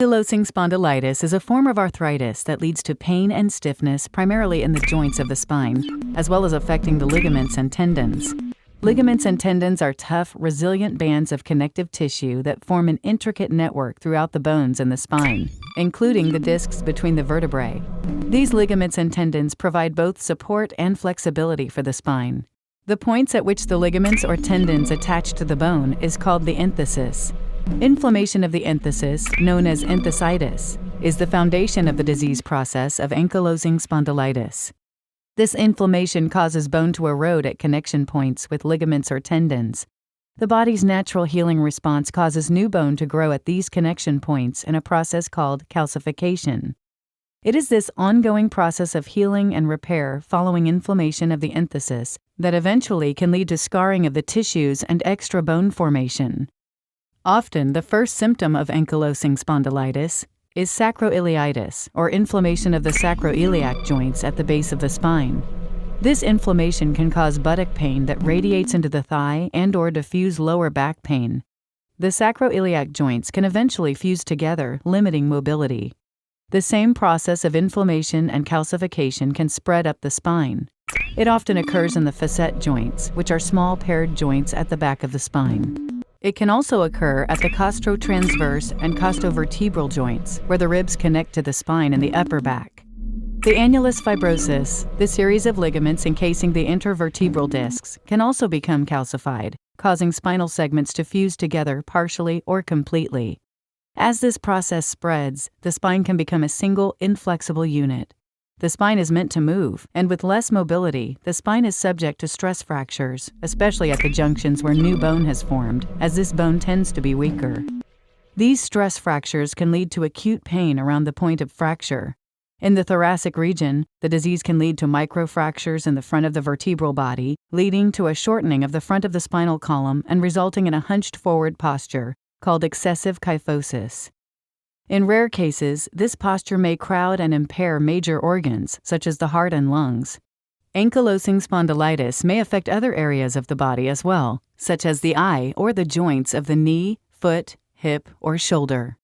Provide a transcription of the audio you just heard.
Ankylosing spondylitis is a form of arthritis that leads to pain and stiffness primarily in the joints of the spine, as well as affecting the ligaments and tendons. Ligaments and tendons are tough, resilient bands of connective tissue that form an intricate network throughout the bones in the spine, including the discs between the vertebrae. These ligaments and tendons provide both support and flexibility for the spine. The points at which the ligaments or tendons attach to the bone is called the enthesis. Inflammation of the enthesis, known as enthesitis, is the foundation of the disease process of ankylosing spondylitis. This inflammation causes bone to erode at connection points with ligaments or tendons. The body's natural healing response causes new bone to grow at these connection points in a process called calcification. It is this ongoing process of healing and repair following inflammation of the enthesis that eventually can lead to scarring of the tissues and extra bone formation. Often, the first symptom of ankylosing spondylitis is sacroiliitis, or inflammation of the sacroiliac joints at the base of the spine. This inflammation can cause buttock pain that radiates into the thigh and/or diffuse lower back pain. The sacroiliac joints can eventually fuse together, limiting mobility. The same process of inflammation and calcification can spread up the spine. It often occurs in the facet joints, which are small paired joints at the back of the spine. It can also occur at the costotransverse and costovertebral joints, where the ribs connect to the spine in the upper back. The annulus fibrosus, the series of ligaments encasing the intervertebral discs, can also become calcified, causing spinal segments to fuse together partially or completely. As this process spreads, the spine can become a single, inflexible unit. The spine is meant to move, and with less mobility, the spine is subject to stress fractures, especially at the junctions where new bone has formed, as this bone tends to be weaker. These stress fractures can lead to acute pain around the point of fracture. In the thoracic region, the disease can lead to microfractures in the front of the vertebral body, leading to a shortening of the front of the spinal column and resulting in a hunched forward posture, called excessive kyphosis. In rare cases, this posture may crowd and impair major organs, such as the heart and lungs. Ankylosing spondylitis may affect other areas of the body as well, such as the eye or the joints of the knee, foot, hip, or shoulder.